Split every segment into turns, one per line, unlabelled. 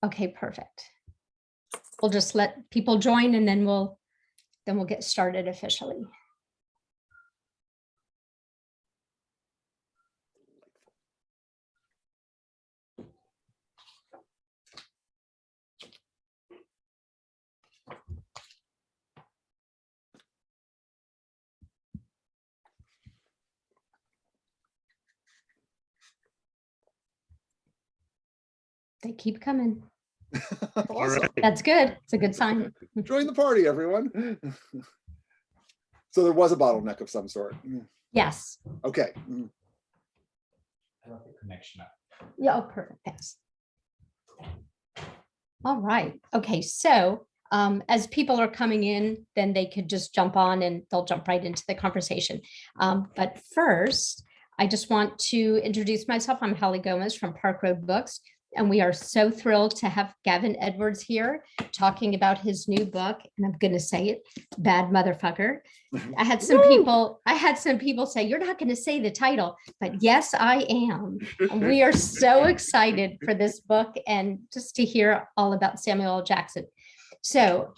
Okay, perfect. We'll just let people join and then we'll get started officially. They keep coming.
All right.
That's good. It's a good sign.
Join the party, everyone. So there was a bottleneck of some sort.
Yes.
Okay.
I love the connection up.
Yeah, oh, perfect. Thanks. All right. Okay, so as people are coming in, then they could just jump on and they'll jump right into the conversation. But first, I just want to introduce myself. I'm Holly Gomez from Park Road Books, and we are so thrilled to have Gavin Edwards here talking about his new book. And I'm going to say it, Bad Motherfucker. I had some people say, you're not going to say the title, but yes, I am. And we are so excited for this book and just to hear all about Samuel L. Jackson. So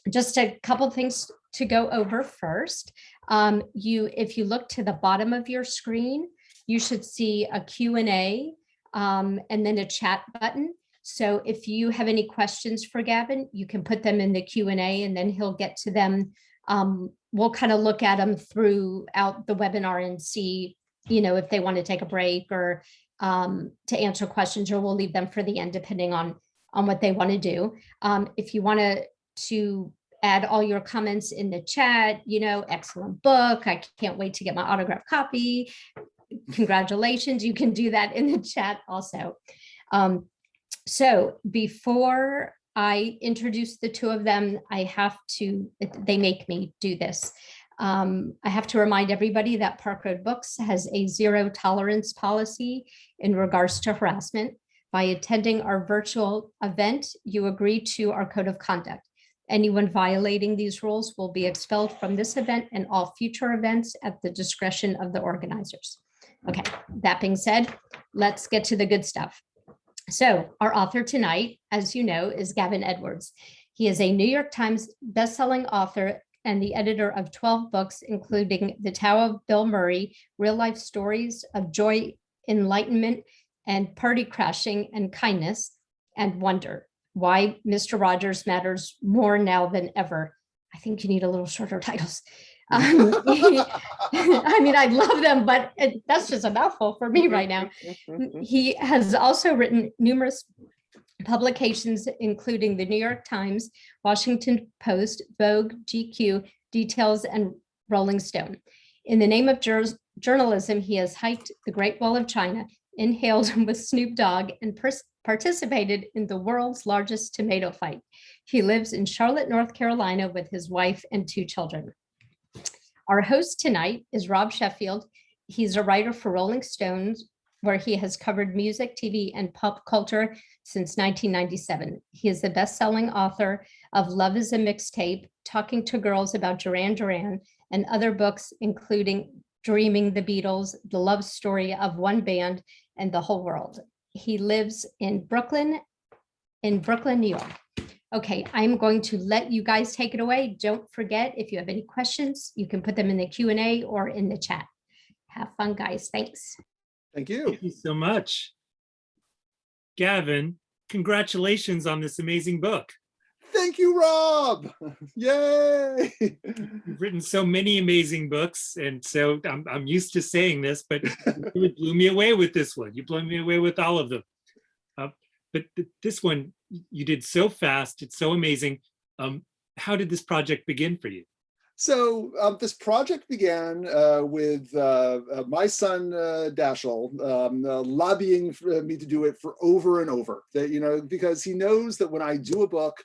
just a couple things to go over first. If you look to the bottom of your screen, you should see a Q&A and then a chat button. So if you have any questions for Gavin, you can put them in the Q&A and then he'll get to them. We'll kind of look at them throughout the webinar and see, if they want to take a break or to answer questions, or we'll leave them for the end, depending on what they want to do. If you want to add all your comments in the chat, excellent book. I can't wait to get my autographed copy. Congratulations. You can do that in the chat also. So before I introduce the two of them, they make me do this. I have to remind everybody that Park Road Books has a zero tolerance policy in regards to harassment. By attending our virtual event, you agree to our code of conduct. Anyone violating these rules will be expelled from this event and all future events at the discretion of the organizers. Okay, that being said, let's get to the good stuff. So our author tonight, as you know, is Gavin Edwards. He is a New York Times bestselling author and the editor of 12 books, including The Tao of Bill Murray, Real Life Stories of Joy, Enlightenment, and Party Crashing and Kindness, and Wonder, Why Mr. Rogers Matters More Now Than Ever. I think you need a little shorter titles. I mean, I love them, but that's just a mouthful for me right now. He has also written numerous publications, including the New York Times, Washington Post, Vogue, GQ, Details, and Rolling Stone. In the name of journalism, he has hiked the Great Wall of China, inhaled with Snoop Dogg, and participated in the world's largest tomato fight. He lives in Charlotte, North Carolina, with his wife and 2 children. Our host tonight is Rob Sheffield. He's a writer for Rolling Stone, where he has covered music, TV, and pop culture since 1997. He is the best-selling author of Love is a Mixtape, Talking to Girls About Duran Duran, and other books, including Dreaming the Beatles, The Love Story of One Band, and The Whole World. He lives in Brooklyn, New York. Okay, I'm going to let you guys take it away. Don't forget, if you have any questions, you can put them in the Q&A or in the chat. Have fun, guys. Thanks.
Thank you.
Thank you so much. Gavin, congratulations on this amazing book.
Thank you, Rob. Yay.
You've written so many amazing books, and so I'm used to saying this, but you blew me away with this one. You blew me away with all of them. But this one, you did so fast. It's so amazing. How did this project begin for you?
So this project began with my son Dashiell lobbying for me to do it for over and over. That because he knows that when I do a book,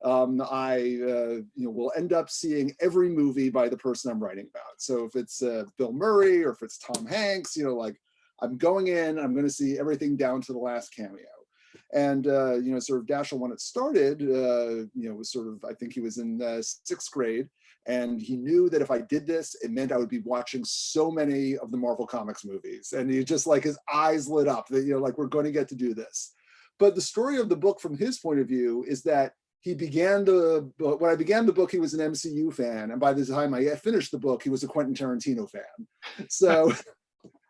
I will end up seeing every movie by the person I'm writing about. So if it's Bill Murray or if it's Tom Hanks, like I'm going in, I'm going to see everything down to the last cameo. And sort of Dashiell, when it started, was sort of, I think he was in 6th grade. And he knew that if I did this, it meant I would be watching so many of the Marvel Comics movies. And he just his eyes lit up that, like, we're going to get to do this. But the story of the book from his point of view is that when I began the book, he was an MCU fan. And by the time I finished the book, he was a Quentin Tarantino fan. So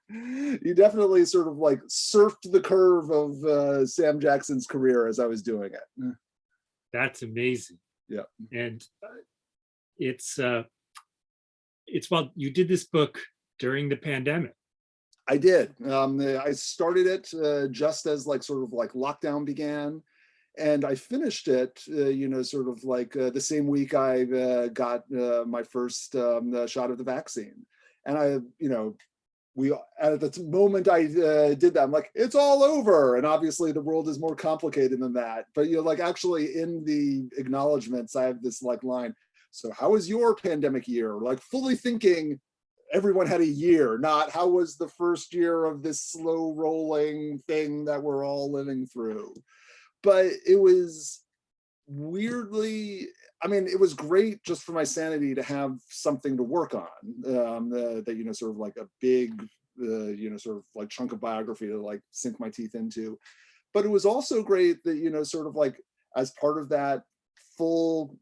you definitely sort of like surfed the curve of Sam Jackson's career as I was doing it.
That's amazing.
Yeah.
And it's well, you did this book during the pandemic.
I did. I started it just as like sort of like lockdown began. And I finished it, sort of like the same week I got my first shot of the vaccine. And we at the moment I did that, I'm like, it's all over. And obviously the world is more complicated than that. But like actually in the acknowledgements, I have this like line. So how was your pandemic year? Like fully thinking everyone had a year, not how was the first year of this slow rolling thing that we're all living through. But it was weirdly, it was great just for my sanity to have something to work on, that, sort of like a big, sort of like chunk of biography to like sink my teeth into. But it was also great that, sort of like as part of that full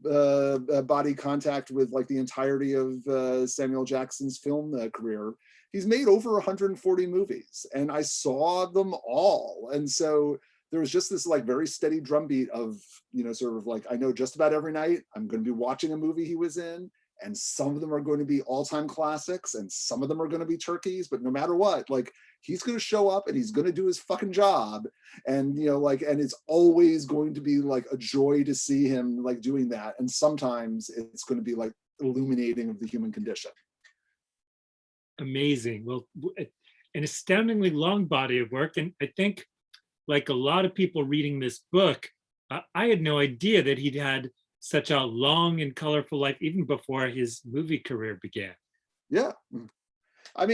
body contact with like the entirety of Samuel Jackson's film career, he's made over 140 movies and I saw them all. And so there was just this like very steady drumbeat of, sort of like, I know just about every night I'm going to be watching a movie he was in, and some of them are going to be all-time classics and some of them are going to be turkeys, but no matter what, like he's going to show up and he's going to do his fucking job. And, and it's always going to be like a joy to see him like doing that. And sometimes it's going to be like illuminating of the human condition.
Amazing. Well, an astoundingly long body of work. And I think like a lot of people reading this book, I had no idea that he'd had such a long and colorful life even before his movie career began.
Yeah. I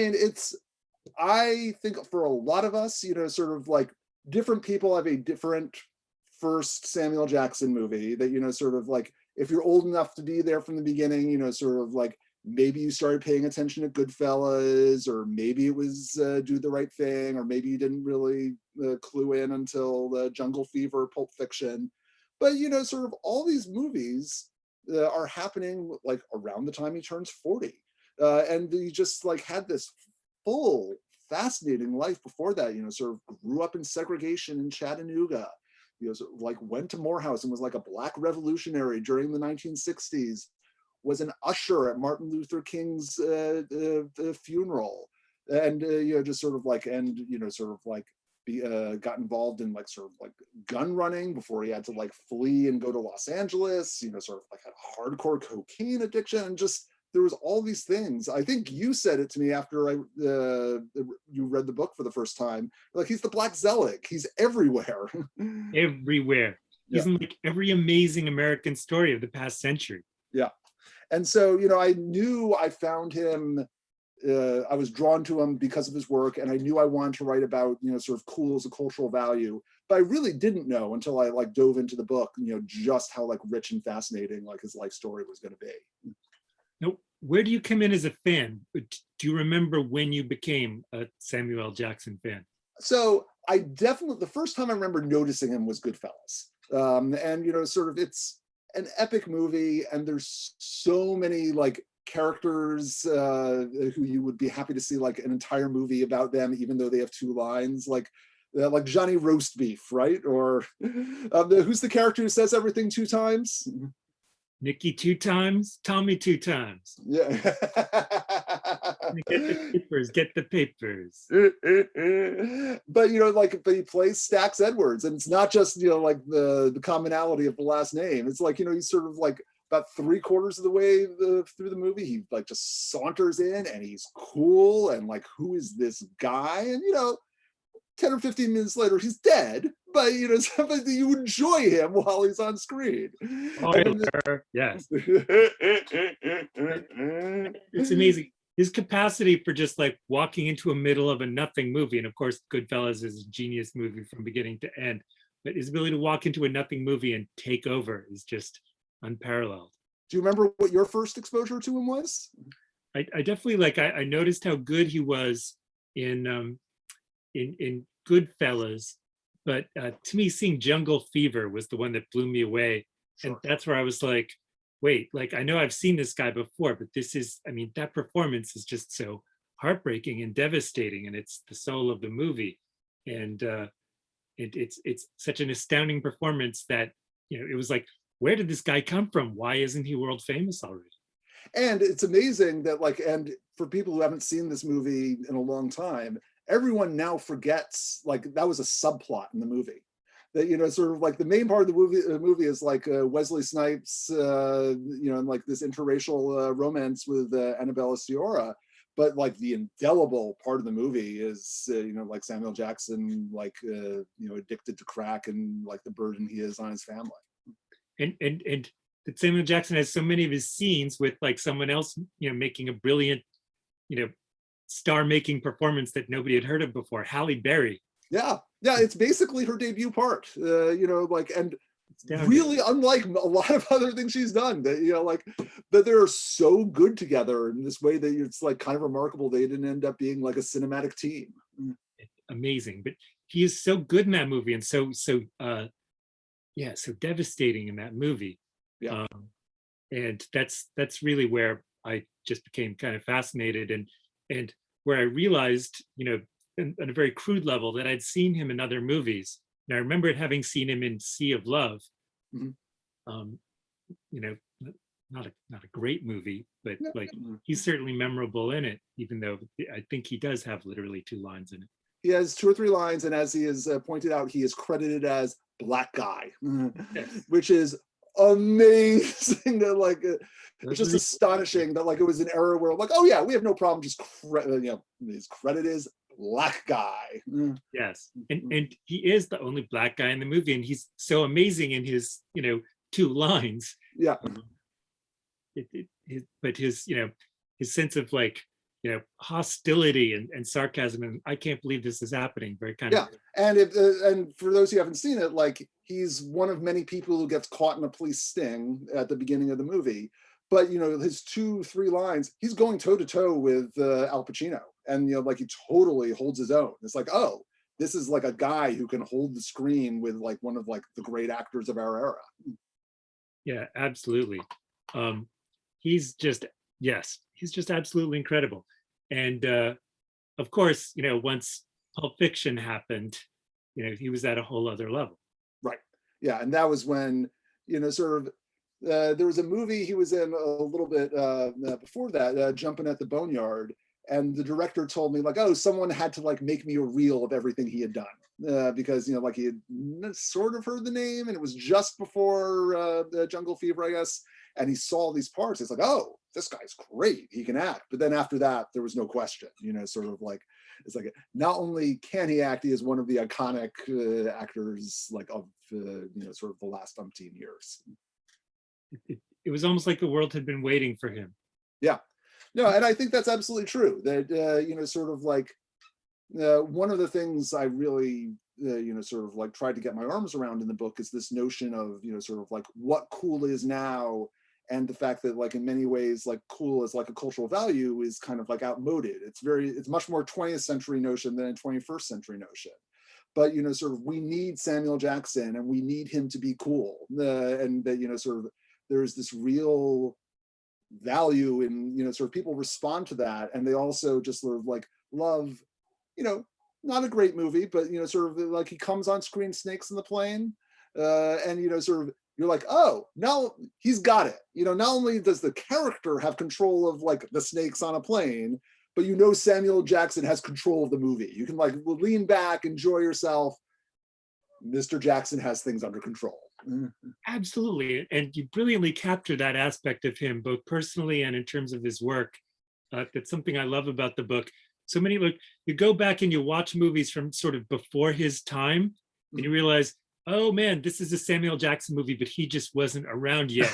think for a lot of us, sort of like different people have a different first Samuel Jackson movie that, sort of like, if you're old enough to be there from the beginning, sort of like maybe you started paying attention to Goodfellas, or maybe it was Do the Right Thing, or maybe you didn't really clue in until Jungle Fever, Pulp Fiction. But, sort of all these movies are happening like around the time he turns 40. And he just like had this full, fascinating life before that, sort of grew up in segregation in Chattanooga, sort of like went to Morehouse and was like a Black revolutionary during the 1960s, was an usher at Martin Luther King's funeral, and just sort of like, and sort of like got involved in like sort of like gun running before he had to like flee and go to Los Angeles, sort of like had a hardcore cocaine addiction, and just there was all these things. I think you said it to me after you read the book for the first time, like he's the Black Zealot, he's everywhere.
Everywhere. He's in like every amazing American story of the past century.
Yeah. And so, I knew I found him, I was drawn to him because of his work, and I knew I wanted to write about, sort of cool as a cultural value, but I really didn't know until I like dove into the book, just how like rich and fascinating like his life story was going to be.
Now, where do you come in as a fan? Do you remember when you became a Samuel L. Jackson fan?
So I definitely, the first time I remember noticing him was Goodfellas. And, sort of it's an epic movie, and there's so many like characters who you would be happy to see like an entire movie about them, even though they have two lines, like Johnny Roastbeef, right? Or who's the character who says everything two times?
Nikki 2 times, Tommy 2 times.
Yeah.
Get the papers.
But but he plays Stax Edwards, and it's not just like the commonality of the last name. It's like he's sort of like about 3/4 of the way through the movie, he like just saunters in, and he's cool, and like, who is this guy? And 10 or 15 minutes later, he's dead. But something that you enjoy him while he's on screen.
Yes. It's amazing. His capacity for just like walking into a middle of a nothing movie, and of course, Goodfellas is a genius movie from beginning to end, but his ability to walk into a nothing movie and take over is just unparalleled.
Do you remember what your first exposure to him was?
I definitely like. I noticed how good he was in Goodfellas, but to me, seeing Jungle Fever was the one that blew me away. And
Sure.
that's where I was like, wait, like I know I've seen this guy before, but this is, I mean, that performance is just so heartbreaking and devastating, and it's the soul of the movie. And it's such an astounding performance that, you know, it was like, where did this guy come from? Why isn't he world famous already?
And it's amazing that like, and for people who haven't seen this movie in a long time, everyone now forgets like that was a subplot in the movie. That, you know, sort of like the main part of the movie is like Wesley Snipes, you know, and like this interracial romance with Annabella Sciorra. But like the indelible part of the movie is, you know, like Samuel Jackson, like, you know, addicted to crack and like the burden he is on his family.
And that Samuel Jackson has so many of his scenes with like someone else, you know, making a brilliant, you know, star-making performance that nobody had heard of before, Halle Berry.
Yeah, yeah, it's basically her debut part, you know, like, and
Astounding.
really unlike a lot of other things she's done, that, you know, like, that they're so good together in this way that it's like kind of remarkable they didn't end up being like a cinematic team.
Amazing, but he is so good in that movie, and so yeah, so devastating in that movie.
Yeah.
And that's really where I just became kind of fascinated, and where I realized, you know, at a very crude level, that I'd seen him in other movies. And I remembered having seen him in Sea of Love.
Mhm.
You know, not a great movie, but
Yeah.
like he's certainly memorable in it, even though I think he does have literally 2 lines in it.
He has 2 or 3 lines, and as he is pointed out, he is credited as Black Guy,
Yes.
which is amazing. That like, it's
That's
just
really-
astonishing that like it was an era where like, oh yeah, we have no problem just you know, his credit is Black Guy.
Yes, and he is the only Black guy in the movie, and he's so amazing in his, you know, 2 lines.
Yeah.
But his, you know, his sense of like, you know, hostility and sarcasm, and I can't believe this is happening. Very kind
Yeah,
of.
and if and for those who haven't seen it, like he's one of many people who gets caught in a police sting at the beginning of the movie. But you know, his 2-3 lines, he's going toe to toe with Al Pacino, and you know, like he totally holds his own. It's like, oh, this is like a guy who can hold the screen with like one of like the great actors of our era.
Yeah, absolutely. He's just, yes, he's just absolutely incredible. And of course, you know, once Pulp Fiction happened, you know, he was at a whole other level.
Right. Yeah, and that was when, you know, sort of there was a movie he was in a little bit before that, Jumping at the Boneyard, and the director told me like, oh, someone had to like make me a reel of everything he had done, because you know, like he had sort of heard the name, and it was just before Jungle Fever, I guess, and he saw these parts. It's like, oh, this guy's great, he can act. But then after that, there was no question, you know, sort of like, it's like not only can he act, he is one of the iconic actors like of you know, sort of the last umpteen years.
It was almost like the world had been waiting for him.
Yeah, no, and I think that's absolutely true. That you know, sort of like one of the things I really you know, sort of like tried to get my arms around in the book is this notion of, you know, sort of like what cool is now, and the fact that like in many ways like cool as like a cultural value is kind of like outmoded. It's much more 20th century notion than a 21st century notion. But you know, sort of we need Samuel Jackson, and we need him to be cool, and that, you know, sort of there's this real value in, you know, sort of people respond to that, and they also just sort of like love, you know, not a great movie, but you know, sort of like he comes on screen, Snakes in the Plane, and you know, sort of you're like, oh, now he's got it. You know, not only does the character have control of like the snakes on a plane, but you know Samuel Jackson has control of the movie. You can like lean back, enjoy yourself. Mr. Jackson has things under control.
Absolutely, and you brilliantly capture that aspect of him, both personally and in terms of his work. That's something I love about the book. So many, like, you go back and you watch movies from sort of before his time, and you realize, oh man, this is a Samuel Jackson movie, but he just wasn't around yet.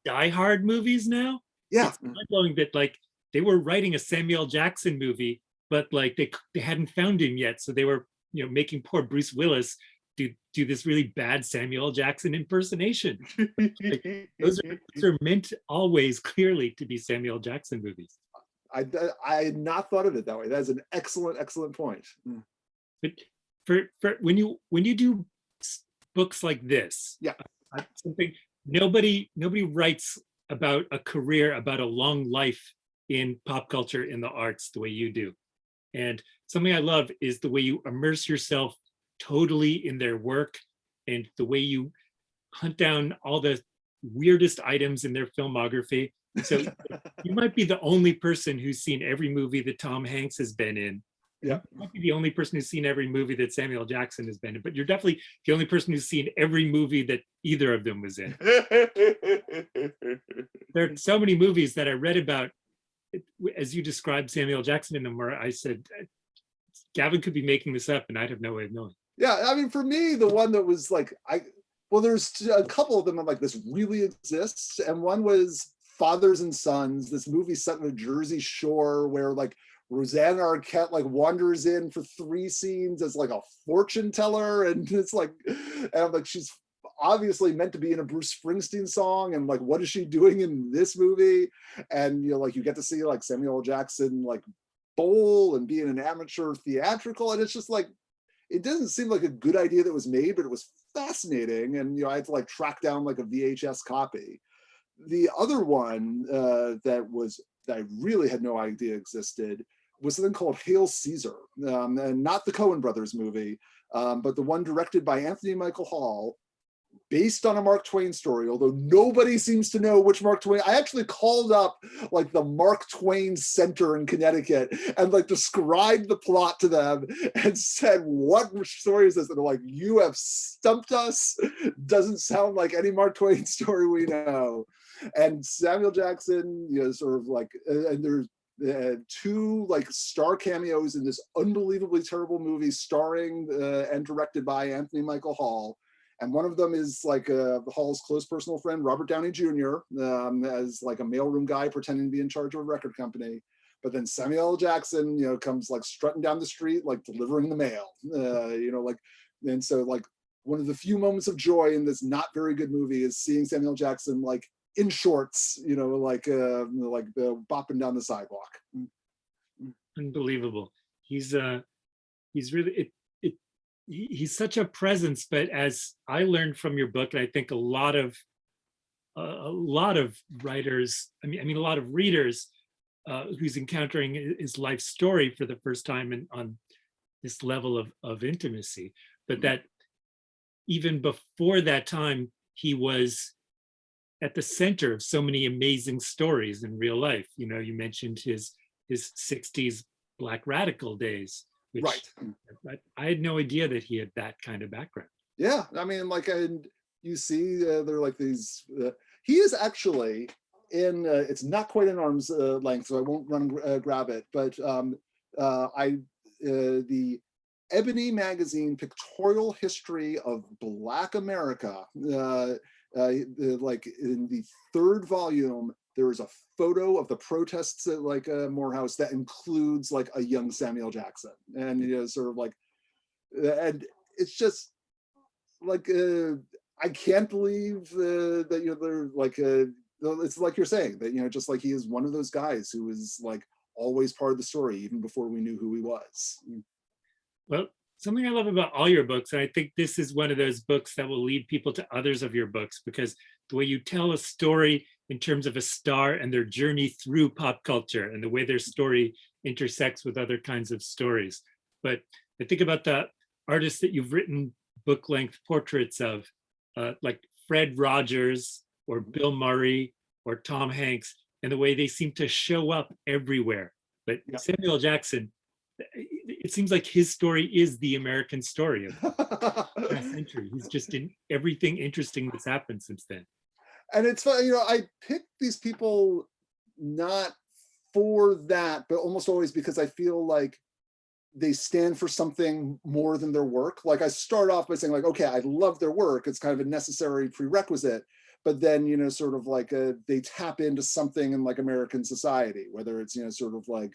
Die Hard movies now,
Yeah.
it's mind-blowing that like they were writing a Samuel Jackson movie, but like they hadn't found him yet, so they were, you know, making poor Bruce Willis do this really bad Samuel Jackson impersonation. Like, those are meant always clearly to be Samuel Jackson movies.
I had not thought of it that way. That is an excellent point.
But for when you do books like this,
Yeah.
Something nobody writes about a career, about a long life in pop culture, in the arts, the way you do. And something I love is the way you immerse yourself totally in their work, and the way you hunt down all the weirdest items in their filmography. So you might be the only person who's seen every movie that Tom Hanks has been in.
Yeah.
You might be the only person who's seen every movie that Samuel Jackson has been in, but you're definitely the only person who's seen every movie that either of them was in. There are so many movies that I read about, as you described Samuel Jackson in them, where I said, Gavin could be making this up and I'd have no way of knowing.
Yeah, I mean, for me, the one that was like, well, there's a couple of them I'm like, this really exists. And one was Fathers and Sons, this movie set in a Jersey Shore where like Rosanna Arquette like wanders in for 3 scenes as like a fortune teller. And it's like, and I'm like, she's obviously meant to be in a Bruce Springsteen song. And like, what is she doing in this movie? And, you know, like you get to see like Samuel Jackson like bowl and be in an amateur theatrical. And it's just like, it doesn't seem like a good idea that was made, but it was fascinating. And, you know, I had to like track down like a VHS copy. The other one that I really had no idea existed was something called Hail Caesar, and not the Coen brothers movie, but the one directed by Anthony Michael Hall, based on a Mark Twain story, although nobody seems to know which Mark Twain. I actually called up like the Mark Twain Center in Connecticut and like described the plot to them and said, what story is this? And they're like, you have stumped us. Doesn't sound like any Mark Twain story we know. And Samuel Jackson, you know, sort of like, and there's 2 like star cameos in this unbelievably terrible movie starring and directed by Anthony Michael Hall. And one of them is like Hall's close personal friend, Robert Downey Jr., as like a mailroom guy pretending to be in charge of a record company. But then Samuel L. Jackson, you know, comes like strutting down the street, like delivering the mail, you know, like, and so like one of the few moments of joy in this not very good movie is seeing Samuel Jackson like in shorts, you know, like bopping down the sidewalk.
Unbelievable. He's really, he's such a presence, but as I learned from your book, and I think a lot of writers, I mean a lot of readers who's encountering his life story for the first time on this level of intimacy, but that even before that time, he was at the center of so many amazing stories in real life. You know, you mentioned his 60s Black radical days, which
Right.
I had no idea that he had that kind of background.
Yeah, I mean, like, and you see, they're like these. He is actually in. It's not quite an arm's length, so I won't run and grab it. But the Ebony magazine pictorial history of Black America. Like in the 3rd volume, there is a photo of the protests at like Morehouse that includes like a young Samuel Jackson, and you know, sort of like, and it's just like I can't believe that, you know, they're like it's like you're saying that, you know, just like he is one of those guys who is like always part of the story even before we knew who he was.
Well, something I love about all your books, and I think this is one of those books that will lead people to others of your books, because the way you tell a story in terms of a star and their journey through pop culture and the way their story intersects with other kinds of stories. But I think about the artists that you've written book-length portraits of, like Fred Rogers or Bill Murray or Tom Hanks, and the way they seem to show up everywhere. But Samuel Jackson, it seems like his story is the American story of the last century. He's just in everything interesting that's happened since then.
And it's fun, you know, I pick these people not for that, but almost always because I feel like they stand for something more than their work. Like I start off by saying like, okay, I love their work. It's kind of a necessary prerequisite. But then, you know, sort of like they tap into something in like American society, whether it's, you know, sort of like,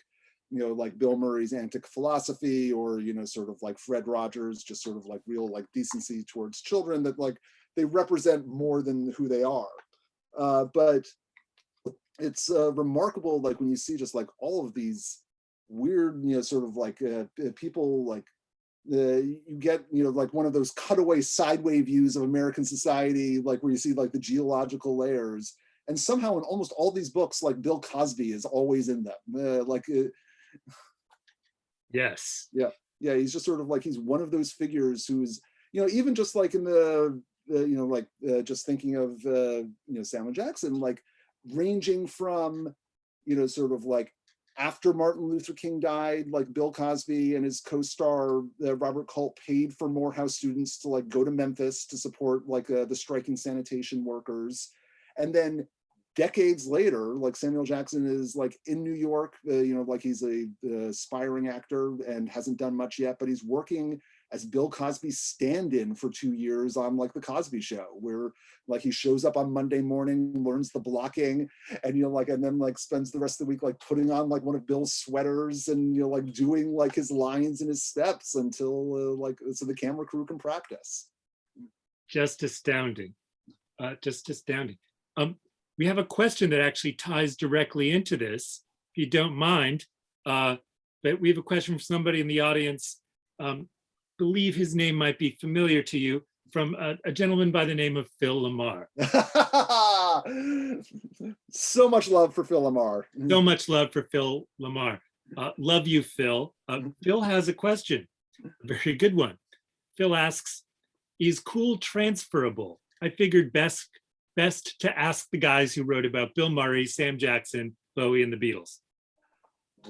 you know, like Bill Murray's antic philosophy, or, you know, sort of like Fred Rogers, just sort of like real like decency towards children, that like they represent more than who they are. But it's remarkable, like when you see just like all of these weird, you know, sort of like people like you get, like one of those cutaway sideway views of American society, like where you see like the geological layers. And somehow in almost all these books, like Bill Cosby is always in them.
Yes.
Yeah, he's just sort of like, he's one of those figures who's, even just like in the, just thinking of, Samuel Jackson, like ranging from, sort of like after Martin Luther King died, like Bill Cosby and his co-star Robert Culp paid for Morehouse students to like go to Memphis to support like the striking sanitation workers. And then decades later, like Samuel Jackson is like in New York, like he's a aspiring actor and hasn't done much yet, but he's working as Bill Cosby's stand-in for 2 years on like the Cosby Show, where like he shows up on Monday morning, learns the blocking, and and then like spends the rest of the week like putting on like one of Bill's sweaters and like doing like his lines and his steps until so the camera crew can practice.
Just astounding. Just astounding. We have a question that actually ties directly into this, if you don't mind. But we have a question from somebody in the audience. Believe his name might be familiar to you, from a gentleman by the name of Phil Lamar.
So much love for Phil Lamar.
So much love for Phil Lamar. Love you, Phil. Phil has a question, a very good one. Phil asks, is cool transferable? I figured best to ask the guys who wrote about Bill Murray, Sam Jackson, Bowie, and the Beatles.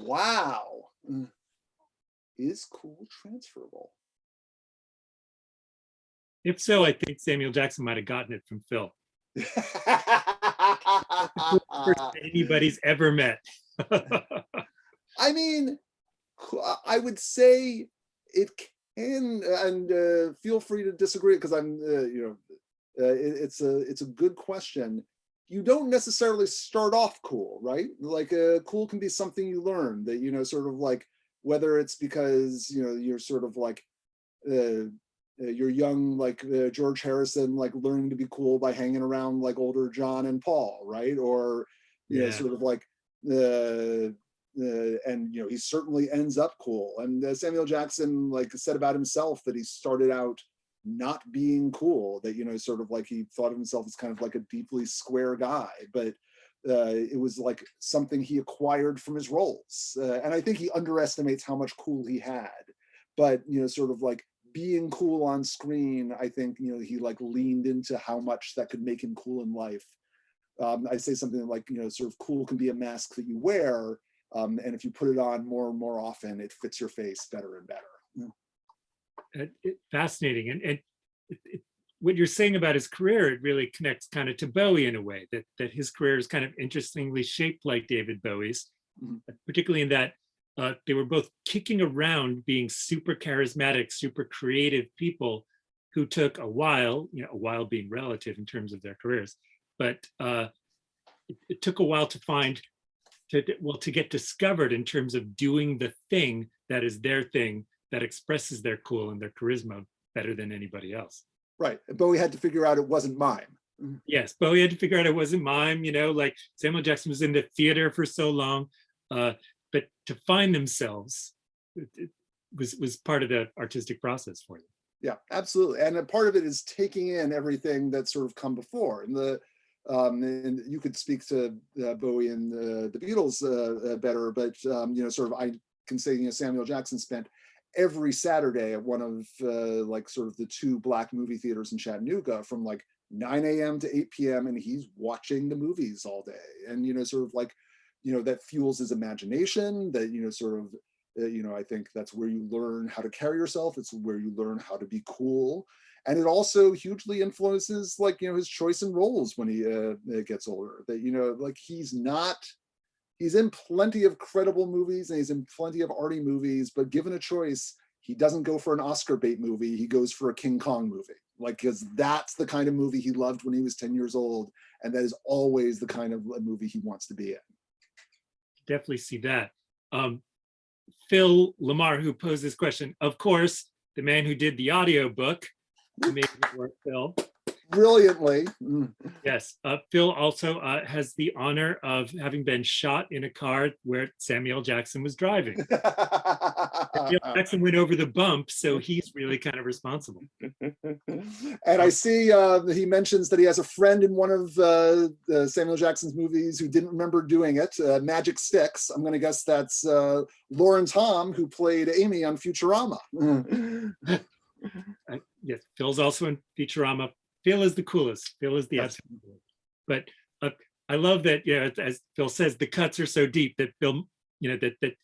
Wow. Is cool transferable?
If so, I think Samuel Jackson might have gotten it from Phil. First anybody's ever met.
I mean, I would say it can, and feel free to disagree because I'm, it's a good question. You don't necessarily start off cool, right? Like cool can be something you learn that, sort of like, whether it's because, you're sort of like, you're young, like George Harrison, like learning to be cool by hanging around like older John and Paul, right? Or, sort of like, and he certainly ends up cool. And Samuel Jackson like said about himself that he started out not being cool, that sort of like he thought of himself as kind of like a deeply square guy, but it was like something he acquired from his roles, and I think he underestimates how much cool he had, but sort of like being cool on screen, I think he like leaned into how much that could make him cool in life. I say something like sort of cool can be a mask that you wear, and if you put it on more and more often, it fits your face better and better.
Fascinating. And what you're saying about his career, it really connects kind of to Bowie in a way, that his career is kind of interestingly shaped like David Bowie's, particularly in that they were both kicking around being super charismatic, super creative people who took a while being relative in terms of their careers, but it took a while to get discovered in terms of doing the thing that is their thing, that expresses their cool and their charisma better than anybody else.
Right. Bowie had to figure out it wasn't mime.
Yes, Bowie had to figure out it wasn't mime, like Samuel Jackson was in the theater for so long, but to find themselves, it was part of the artistic process for them.
Yeah, absolutely. And a part of it is taking in everything that's sort of come before. And you could speak to Bowie and the Beatles better, but sort of I can say Samuel Jackson spent every Saturday at one of like sort of the two black movie theaters in Chattanooga from like 9 a.m. to 8 p.m. and he's watching the movies all day. And sort of like, that fuels his imagination, that sort of I think that's where you learn how to carry yourself. It's where you learn how to be cool. And it also hugely influences like, his choice in roles when he gets older, that, like he's in plenty of credible movies and he's in plenty of arty movies, but given a choice, he doesn't go for an Oscar bait movie. He goes for a King Kong movie, like, because that's the kind of movie he loved when he was 10 years old. And that is always the kind of movie he wants to be in.
Definitely see that. Phil Lamar, who posed this question, of course, the man who did the audio book, amazing work, Phil.
brilliantly.
Yes, Phil also has the honor of having been shot in a car where Samuel Jackson was driving. Samuel Jackson went over the bump, so he's really kind of responsible.
And I see he mentions that he has a friend in one of Samuel Jackson's movies who didn't remember doing it, Magic Sticks. I'm going to guess that's Lauren Tom, who played Amy on Futurama.
Yes, Phil's also in Futurama. Phil is the coolest. Phil is the absolute coolest. But I love that, as Phil says, the cuts are so deep that Phil, that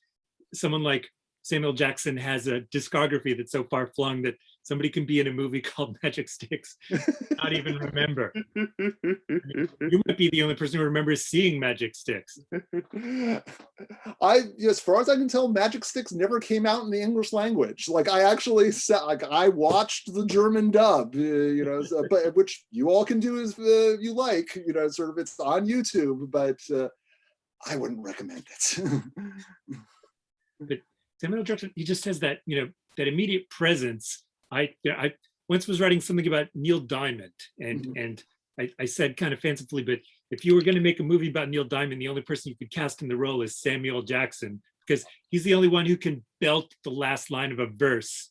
someone like Samuel Jackson has a discography that's so far flung that somebody can be in a movie called Magic Sticks, not even remember. You might be the only person who remembers seeing Magic Sticks.
As far as I can tell, Magic Sticks never came out in the English language. Like I actually said, like I watched the German dub, but which you all can do as you like, sort of it's on YouTube, but I wouldn't recommend it.
But Samuel Jackson, he just has that, that immediate presence. I once was writing something about Neil Diamond, and I said kind of fancifully, but if you were going to make a movie about Neil Diamond, the only person you could cast in the role is Samuel Jackson, because he's the only one who can belt the last line of a verse,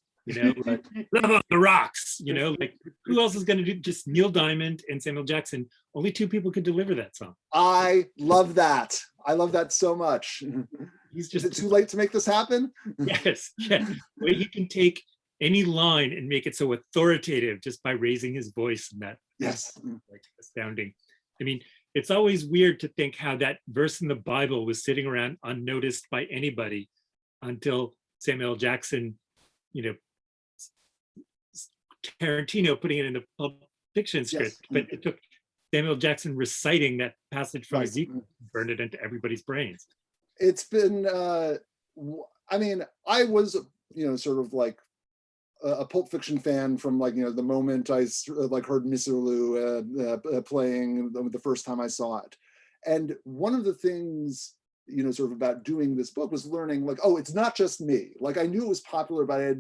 like love on the rocks, like who else is going to do? Just Neil Diamond and Samuel Jackson. Only two people could deliver that song.
I love that. I love that so much.
He's just,
is it too late to make this happen?
Yes. The way he can take any line and make it so authoritative just by raising his voice, and that like astounding. I mean, it's always weird to think how that verse in the Bible was sitting around unnoticed by anybody until Samuel Jackson, Tarantino putting it in the Pulp Fiction script, but it took Samuel Jackson reciting that passage from Ezekiel to burn it into everybody's brains.
It's been, I mean, I was, sort of like a Pulp Fiction fan from like, the moment I heard Misirlou playing the first time I saw it. And one of the things, sort of about doing this book was learning like, oh, it's not just me. Like I knew it was popular, but I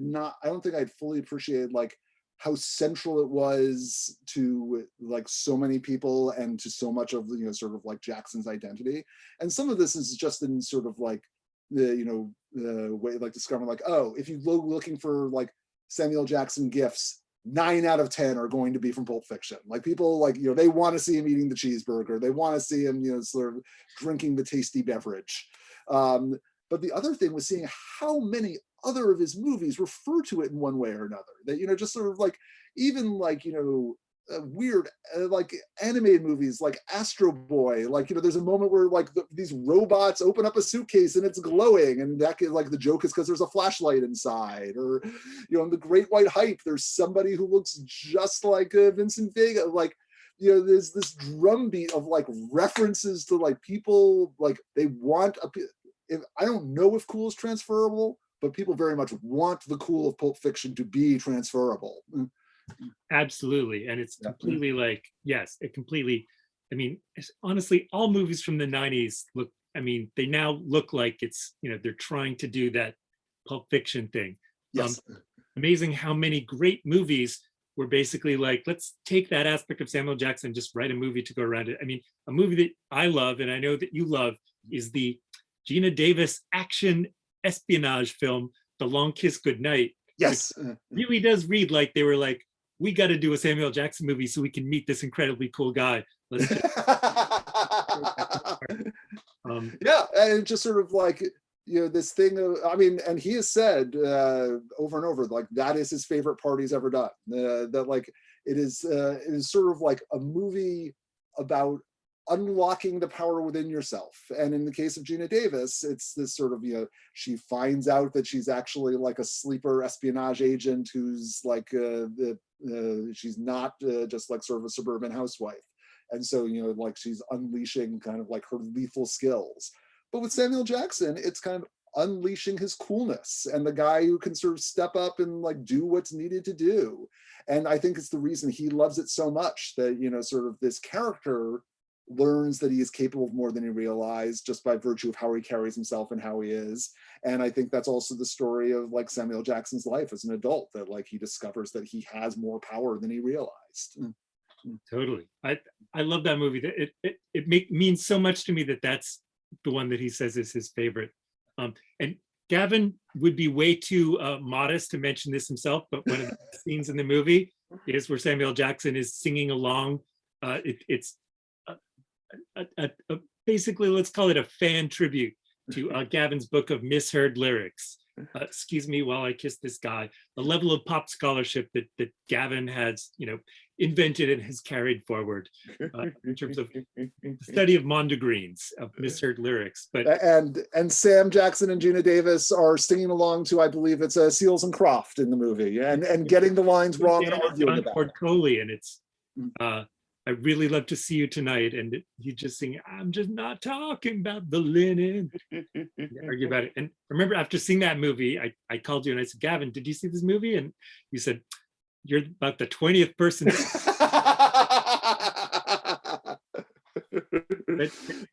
don't think I'd fully appreciated like how central it was to like so many people and to so much of sort of like Jackson's identity. And some of this is just in sort of like the way like discovering like, oh, if you go looking for like Samuel Jackson gifts, 9 out of 10 are going to be from Pulp Fiction. Like people like, they want to see him eating the cheeseburger. They want to see him, sort of drinking the tasty beverage. But the other thing was seeing how many other of his movies refer to it in one way or another. That, just sort of like, even like, weird like animated movies like Astro Boy, like there's a moment where like these robots open up a suitcase and it's glowing, and that is like the joke is because there's a flashlight inside. Or in The Great White Hype, there's somebody who looks just like Vincent Vega. Like there's this drumbeat of like references to like people like they want I don't know if cool is transferable, but people very much want the cool of Pulp Fiction to be transferable.
Absolutely. And it's completely like, yes, it completely, I mean, honestly, all movies from the 90s look, I mean, they now look like it's, they're trying to do that Pulp Fiction thing.
Yes.
Amazing how many great movies were basically like, let's take that aspect of Samuel Jackson, just write a movie to go around it. I mean, a movie that I love, and I know that you love, is the Gina Davis action espionage film, The Long Kiss Goodnight.
Yes.
Really does read like they were like, we got to do a Samuel Jackson movie so we can meet this incredibly cool guy. Let's just
yeah, and just sort of like this thing of, I mean, and he has said over and over like that is his favorite part he's ever done. That like it is sort of like a movie about unlocking the power within yourself. And in the case of Gina Davis, it's this sort of, she finds out that she's actually like a sleeper espionage agent who's like, she's not just like sort of a suburban housewife. And so, like she's unleashing kind of like her lethal skills. But with Samuel Jackson, it's kind of unleashing his coolness and the guy who can sort of step up and like do what's needed to do. And I think it's the reason he loves it so much that, sort of this character learns that he is capable of more than he realized just by virtue of how he carries himself and how he is. And I think that's also the story of like Samuel Jackson's life as an adult, that like he discovers that he has more power than he realized.
Totally. I love that movie. It means so much to me that that's the one that he says is his favorite. And Gavin would be way too modest to mention this himself, but one of the scenes in the movie is where Samuel Jackson is singing along. It's basically, let's call it a fan tribute to Gavin's book of misheard lyrics. Excuse me while I kiss this guy. The level of pop scholarship that Gavin has, invented and has carried forward in terms of the study of mondegreens, of misheard lyrics. But
and Sam Jackson and Gina Davis are singing along to, I believe it's Seals and Croft in the movie, and getting the lines wrong and arguing about it.
Coley, and it's I really love to see you tonight, and you just sing, I'm just not talking about the linen. Argue about it. And I remember after seeing that movie, I called you and I said, Gavin, did you see this movie? And you said, you're about the 20th person.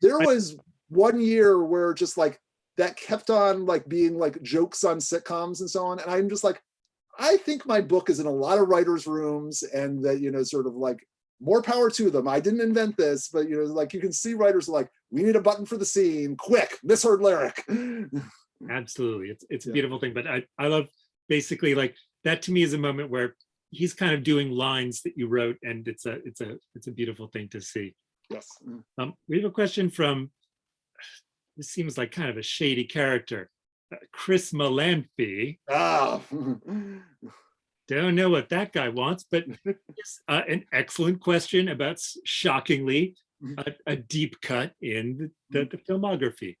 There was one year where just like that kept on like being like jokes on sitcoms and so on. And I'm just like, I think my book is in a lot of writers' rooms, and that, sort of like, more power to them. I didn't invent this, but like you can see writers are like, we need a button for the scene, quick, misheard lyric.
Absolutely. It's a beautiful thing. But I love basically like that to me is a moment where he's kind of doing lines that you wrote, and it's a beautiful thing to see.
Yes.
We have a question from, this seems like kind of a shady character, Chris Malamphy. Don't know what that guy wants, but an excellent question about, shockingly, a deep cut in the filmography.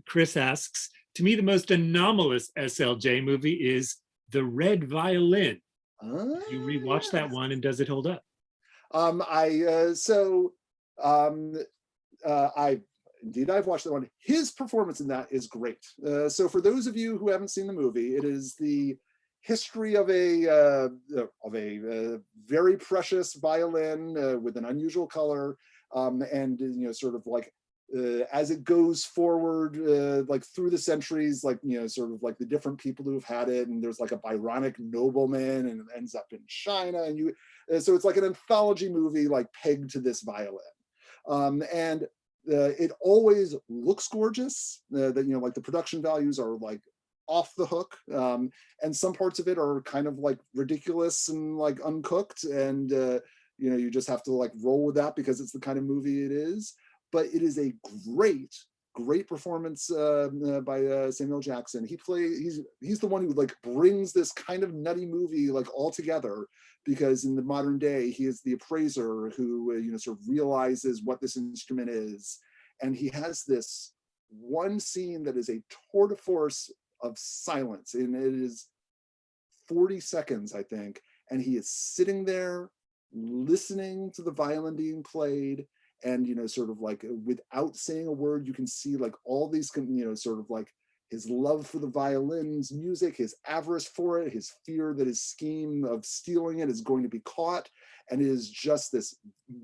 Chris asks, to me, the most anomalous SLJ movie is The Red Violin. You rewatch that one, and does it hold up?
I've watched that one. His performance in that is great. So for those of you who haven't seen the movie, it is the history of a very precious violin with an unusual color, and sort of like as it goes forward, like through the centuries, like sort of like the different people who have had it, and there's like a Byronic nobleman, and it ends up in China, and so it's like an anthology movie like pegged to this violin, and it always looks gorgeous. That like the production values are like off the hook, and some parts of it are kind of like ridiculous and like uncooked, and you just have to like roll with that because it's the kind of movie it is. But it is a great performance by Samuel Jackson. He's the one who like brings this kind of nutty movie like all together, because in the modern day he is the appraiser who sort of realizes what this instrument is, and he has this one scene that is a tour de force of silence, and it is 40 seconds, I think, and he is sitting there listening to the violin being played, and sort of like without saying a word, you can see like all these sort of like his love for the violin's music, his avarice for it, his fear that his scheme of stealing it is going to be caught, and it is just this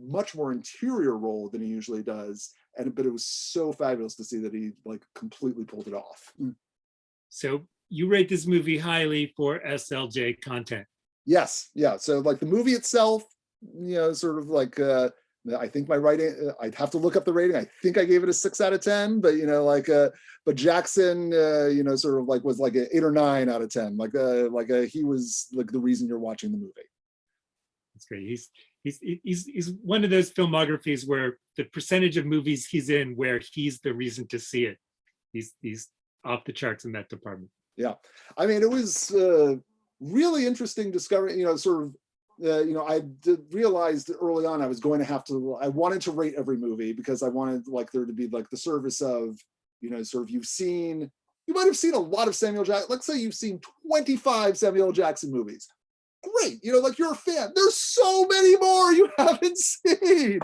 much more interior role than he usually does. But it was so fabulous to see that he like completely pulled it off.
So you rate this movie highly for SLJ content?
Yes, yeah. So like the movie itself, sort of like I think my rating, I'd have to look up the rating. I think I gave it a 6 out of 10, but but Jackson, sort of like was like an 8 or 9 out of 10. He was like the reason you're watching the movie.
That's great. He's one of those filmographies where the percentage of movies he's in where he's the reason to see it, he's off the charts in that department.
Yeah, I mean, it was really interesting discovering, sort of, I realized early on I wanted to rate every movie, because I wanted like there to be like the service of, sort of you might have seen a lot of Samuel Jackson. Let's say you've seen 25 Samuel Jackson movies. Great, like you're a fan. There's so many more you haven't seen.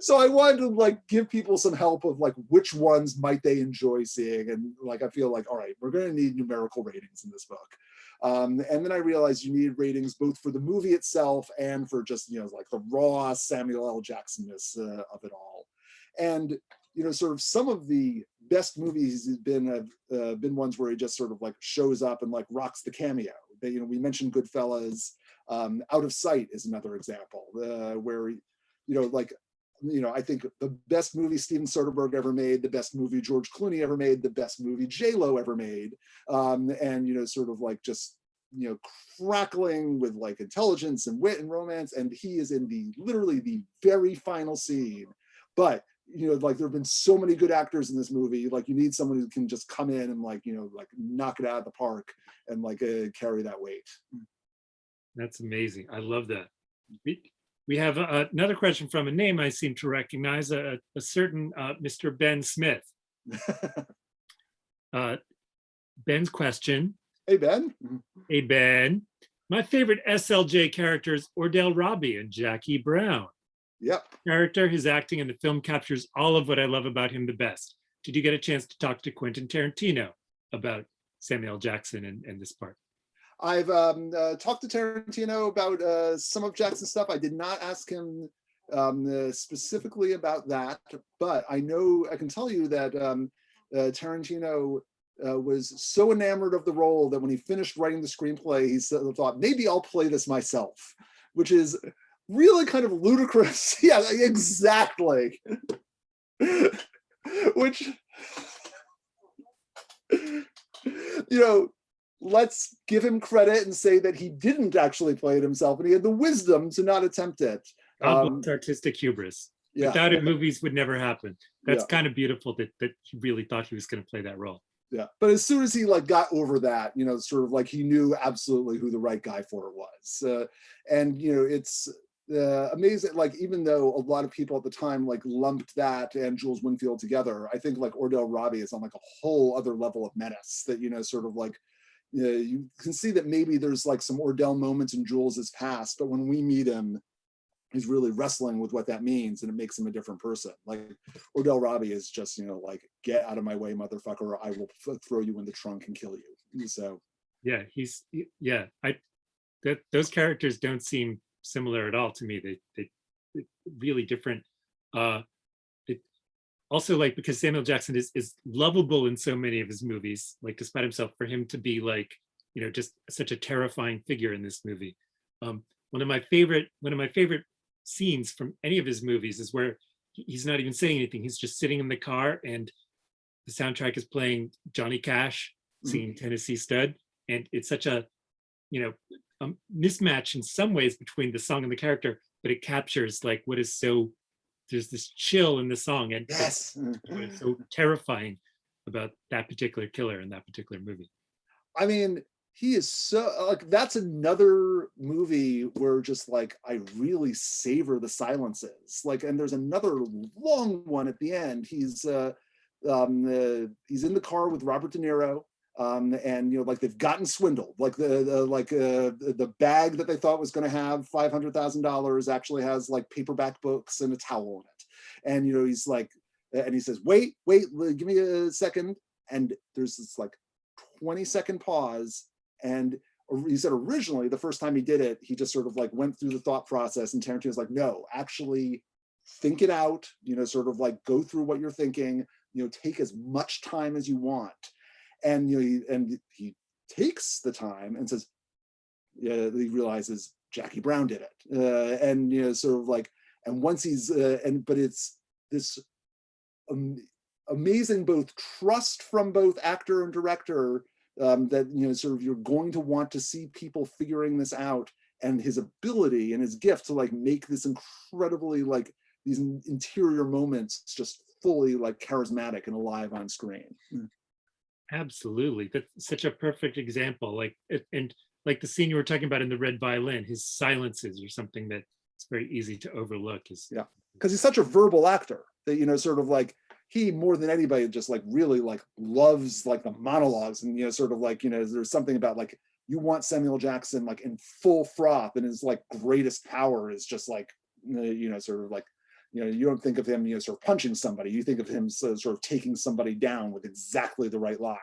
So I wanted to like give people some help of like which ones might they enjoy seeing, and like I feel like, all right, we're going to need numerical ratings in this book. And then I realized you needed ratings both for the movie itself and for just like the raw Samuel L. Jackson-ness of it all. And sort of some of the best movies have been ones where he just sort of like shows up and like rocks the cameo. We mentioned Goodfellas. Out of Sight is another example where, I think the best movie Steven Soderbergh ever made, the best movie George Clooney ever made, the best movie J-Lo ever made, and sort of like just crackling with like intelligence and wit and romance, and he is in literally the very final scene. But like there have been so many good actors in this movie, like you need someone who can just come in and like knock it out of the park and like carry that weight.
That's amazing. I love that. We have another question from a name I seem to recognize, a certain Mr. Ben Smith. Ben's question.
Hey, Ben.
Hey, Ben. My favorite SLJ character is Ordell Robbie and Jackie Brown.
Yep.
Character, his acting in the film captures all of what I love about him the best. Did you get a chance to talk to Quentin Tarantino about Samuel Jackson and this part?
I've talked to Tarantino about some of Jackson's stuff. I did not ask him specifically about that, but I can tell you that Tarantino was so enamored of the role that when he finished writing the screenplay, he thought, maybe I'll play this myself, which is really kind of ludicrous. Yeah, exactly. Which, let's give him credit and say that he didn't actually play it himself, and he had the wisdom to not attempt it.
Artistic hubris.
Yeah.
Without it, movies would never happen. That's
Yeah.
kind of beautiful that he really thought he was going to play that role.
Yeah, but as soon as he like got over that, sort of like he knew absolutely who the right guy for it was, and it's amazing. Like even though a lot of people at the time like lumped that and Jules Winfield together, I think like Ordell Robbie is on like a whole other level of menace that sort of like you can see that maybe there's like some Ordell moments in Jules's past, but when we meet him, he's really wrestling with what that means, and it makes him a different person. Like Ordell Robbie is just, like, get out of my way, motherfucker, or I will throw you in the trunk and kill you. So
yeah, those characters don't seem similar at all to me. They really different. Also, like, because Samuel Jackson is lovable in so many of his movies, like despite himself, for him to be like, just such a terrifying figure in this movie. One of my favorite scenes from any of his movies is where he's not even saying anything. He's just sitting in the car and the soundtrack is playing Johnny Cash singing Tennessee Stud. And it's such a mismatch in some ways between the song and the character, but it captures like what is there's this chill in the song, and
yes,
what is so terrifying about that particular killer in that particular movie.
I mean, he is so like, that's another movie where just like I really savor the silences. Like, and there's another long one at the end. He's in the car with Robert De Niro, and like they've gotten swindled. Like the bag that they thought was going to have $500,000 actually has like paperback books and a towel in it. And he's like, and he says, wait, give me a second. And there's this like 20-second pause. And he said originally, the first time he did it, he just sort of like went through the thought process, and Tarantino's like, no, actually think it out, sort of like go through what you're thinking, take as much time as you want. And he takes the time and says, yeah, he realizes Jackie Brown did it. And sort of like, and once he's, but it's this amazing both trust from both actor and director, that sort of you're going to want to see people figuring this out, and his ability and his gift to like make this incredibly like these interior moments just fully like charismatic and alive on screen.
Absolutely, that's such a perfect example. Like and like the scene you were talking about in The Red Violin, his silences are something that it's very easy to overlook. Yeah,
because he's such a verbal actor that sort of like he more than anybody just like really like loves like the monologues, and sort of like there's something about like you want Samuel Jackson like in full froth, and his like greatest power is just like sort of like you don't think of him sort of punching somebody, you think of him sort of taking somebody down with exactly the right line.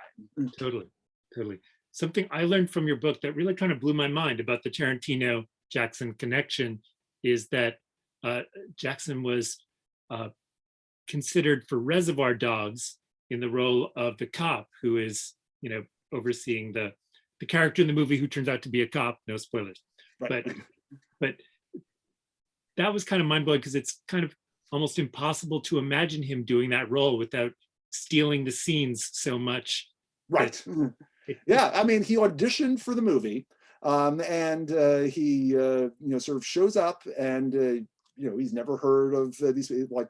Totally. Something I learned from your book that really kind of blew my mind about the Tarantino Jackson connection is that Jackson was considered for Reservoir Dogs in the role of the cop who is overseeing the character in the movie who turns out to be a cop, no spoilers,
Right.
but that was kind of mind blowing because it's kind of almost impossible to imagine him doing that role without stealing the scenes so much.
Right.
It-
Yeah, I mean, he auditioned for the movie, and he, sort of shows up, and he's never heard of these, like,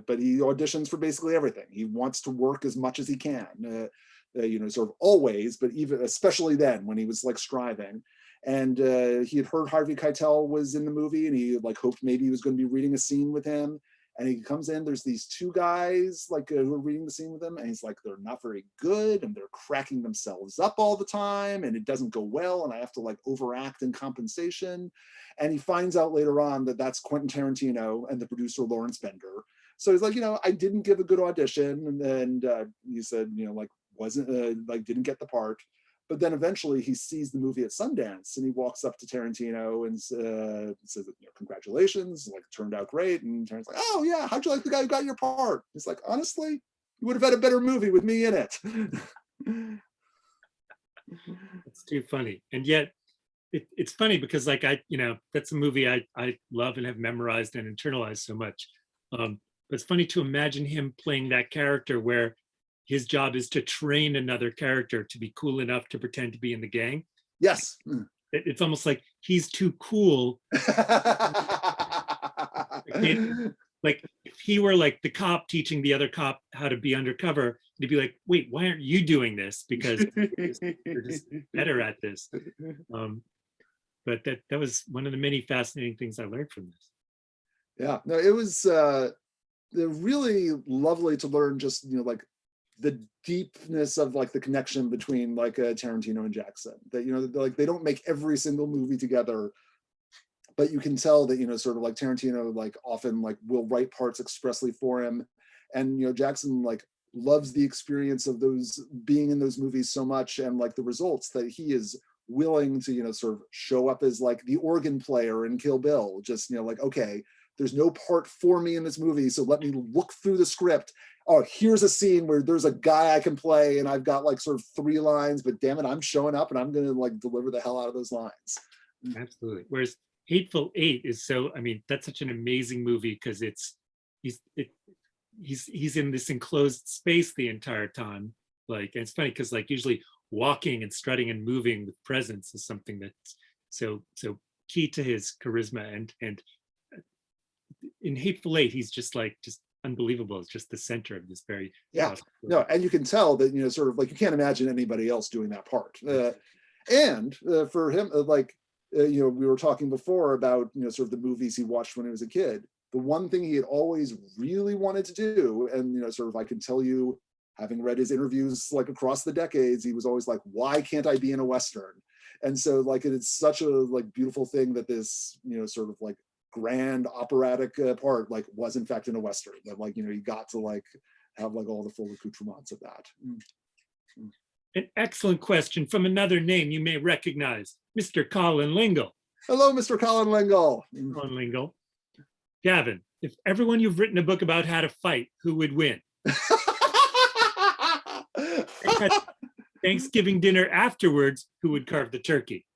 but he auditions for basically everything. He wants to work as much as he can, sort of always, but even especially then when he was like striving. And he had heard Harvey Keitel was in the movie, and he like hoped maybe he was going to be reading a scene with him. And he comes in, there's these two guys like who are reading the scene with him, and he's like, they're not very good, and they're cracking themselves up all the time, and it doesn't go well, and I have to like overact in compensation. And he finds out later on that that's Quentin Tarantino and the producer Lawrence Bender. So he's like, I didn't give a good audition, and he said, like wasn't like didn't get the part. But then eventually he sees the movie at Sundance, and he walks up to Tarantino and says, congratulations, like turned out great. And Tarantino's like, oh yeah, how'd you like the guy who got your part? He's like, honestly, you would have had a better movie with me in it.
It's too funny. And yet it's funny because like that's a movie I love and have memorized and internalized so much. But it's funny to imagine him playing that character where his job is to train another character to be cool enough to pretend to be in the gang.
Yes.
It's almost like he's too cool. Like if he were like the cop teaching the other cop how to be undercover, he'd be like, wait, why aren't you doing this? Because you're just better at this. But that was one of the many fascinating things I learned from this.
Yeah, no, it was really lovely to learn just, like the deepness of like the connection between like Tarantino and Jackson, that, like they don't make every single movie together, but you can tell that, sort of like Tarantino, like often like will write parts expressly for him. And, Jackson like loves the experience of those being in those movies so much, and like the results that he is willing to, sort of show up as like the organ player in Kill Bill, just, like, okay, there's no part for me in this movie, so let me look through the script. Oh, here's a scene where there's a guy I can play, and I've got like sort of 3 lines, but damn it, I'm showing up and I'm going to like deliver the hell out of those lines.
Absolutely. Whereas Hateful Eight is that's such an amazing movie because he's in this enclosed space the entire time. Like, and it's funny because like usually walking and strutting and moving with presence is something that's so key to his charisma, and in Hateful Eight, he's just unbelievable. It's just the center of this very
no, and you can tell that sort of like you can't imagine anybody else doing that part. And for him, we were talking before about sort of the movies he watched when he was a kid. The one thing he had always really wanted to do, and sort of I can tell you, having read his interviews like across the decades, he was always like, why can't I be in a Western? And so like it's such a like beautiful thing that this sort of like grand operatic part like was in fact in a Western, that like you got to like have like all the full accoutrements of that.
An excellent question from another name you may recognize, Mr. Colin Lingle.
Hello, Mr. Colin Lingle.
Colin Lingle. Gavin, if everyone you've written a book about had a fight, who would win? Thanksgiving dinner afterwards, who would carve the turkey?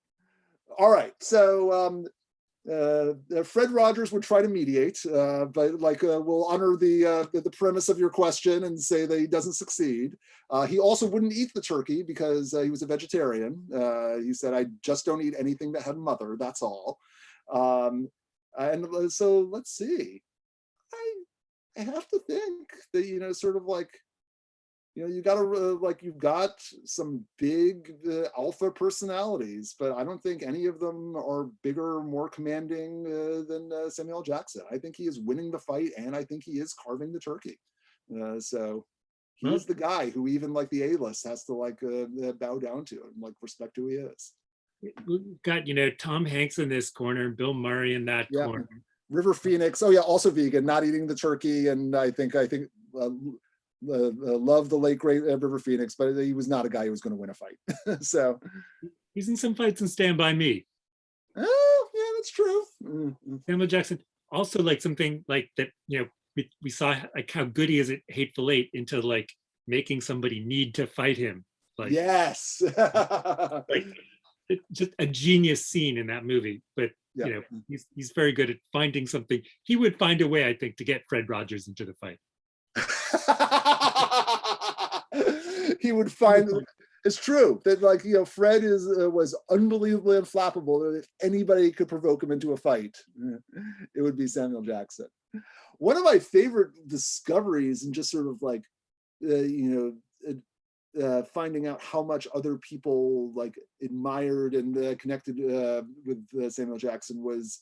All right, so Fred Rogers would try to mediate, but like we'll honor the premise of your question and say that he doesn't succeed. He also wouldn't eat the turkey because he was a vegetarian. He said, I just don't eat anything that had mother, that's all. And so let's see. I have to think that, sort of like, you gotta like you've got some big alpha personalities, but I don't think any of them are bigger, more commanding than Samuel Jackson. I think he is winning the fight, and I think he is carving the turkey. So he's the guy who even like the A-list has to like bow down to and like respect who he is.
We've got Tom Hanks in this corner, Bill Murray in that corner.
River Phoenix, oh yeah, also vegan, not eating the turkey, and I think. Love the late great River Phoenix, but he was not a guy who was going to win a fight. So
he's in some fights in Stand By Me.
Oh yeah, that's true.
Samuel Jackson also like something like that. We saw like how good he is at Hateful Eight into like making somebody need to fight him. Like
yes,
like just a genius scene in that movie. But
Yeah.
you know, he's very good at finding something. He would find a way, I think, to get Fred Rogers into the fight.
He would find. It's true that, like, you know, Fred was unbelievably unflappable. If anybody could provoke him into a fight, it would be Samuel Jackson. One of my favorite discoveries, and just sort of like, finding out how much other people like admired and connected with Samuel Jackson, was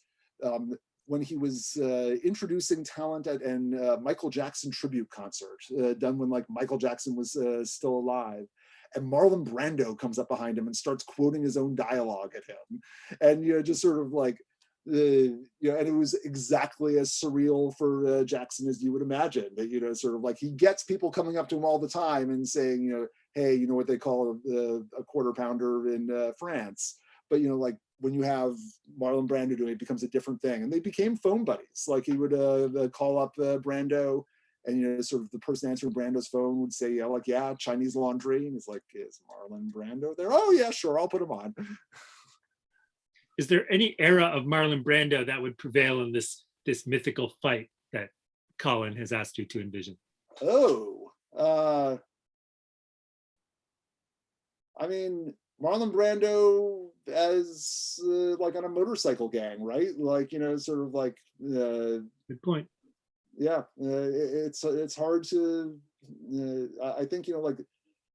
when he was introducing talent at an Michael Jackson tribute concert done when like Michael Jackson was still alive. And Marlon Brando comes up behind him and starts quoting his own dialogue at him. And, you know, just sort of like, and it was exactly as surreal for Jackson as you would imagine. That, you know, sort of like he gets people coming up to him all the time and saying, you know, hey, you know what they call a quarter pounder in France. But, you know, like when you have Marlon Brando doing it, it becomes a different thing. And they became phone buddies. Like he would call up Brando, and, you know, sort of the person answering Brando's phone would say, yeah, like, yeah, Chinese laundry. And he's like, is Marlon Brando there? Oh, yeah, sure, I'll put him on.
Is there any era of Marlon Brando that would prevail in this mythical fight that Colin has asked you to envision?
Oh, I mean, Marlon Brando as like on a motorcycle gang, right? Like, you know, sort of like.
Good point.
Yeah, it's hard to. I think, you know, like,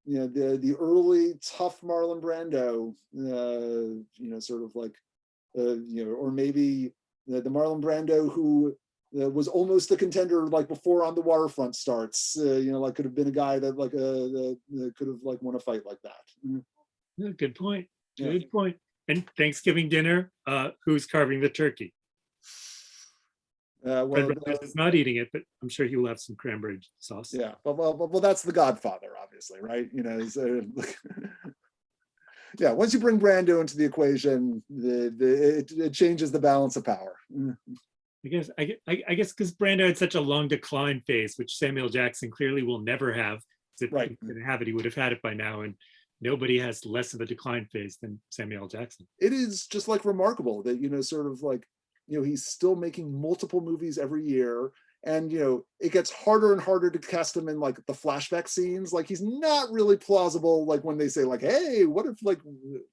you know, the early tough Marlon Brando, you know, sort of like, you know, or maybe the Marlon Brando who was almost the contender like before On the Waterfront starts, you know, like could have been a guy that like could have like won a fight like that.
Yeah, good point.
Yeah.
Good point. And Thanksgiving dinner, who's carving the turkey? Fred Rogers is not eating it, but I'm sure he will have some cranberry sauce.
Yeah, well, that's The Godfather, obviously, right? You know, so, yeah. Once you bring Brando into the equation, it changes the balance of power.
I guess because Brando had such a long decline phase, which Samuel Jackson clearly will never have. If
Right.
he didn't have it, he would have had it by now, and nobody has less of a decline phase than Samuel Jackson.
It is just like remarkable that, you know, sort of like, you know, he's still making multiple movies every year. And, you know, it gets harder and harder to cast him in like the flashback scenes. Like he's not really plausible. Like when they say like, hey, what if like,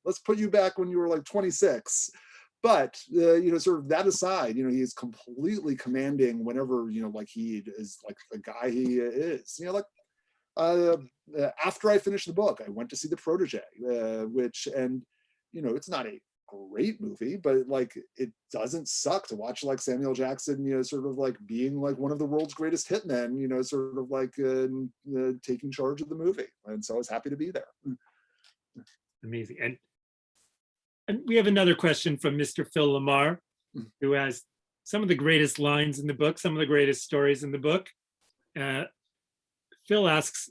let's put you back when you were like 26. But, you know, sort of that aside, you know, he is completely commanding whenever, you know, like he is like the guy he is, you know, like after I finished the book, I went to see The Protege, which, and, you know, it's not a great movie, but like it doesn't suck to watch like Samuel Jackson, you know, sort of like being like one of the world's greatest hitmen, you know, sort of like taking charge of the movie. And so I was happy to be there.
Amazing. And we have another question from Mr. Phil Lamar, who has some of the greatest lines in the book, some of the greatest stories in the book. Phil asks,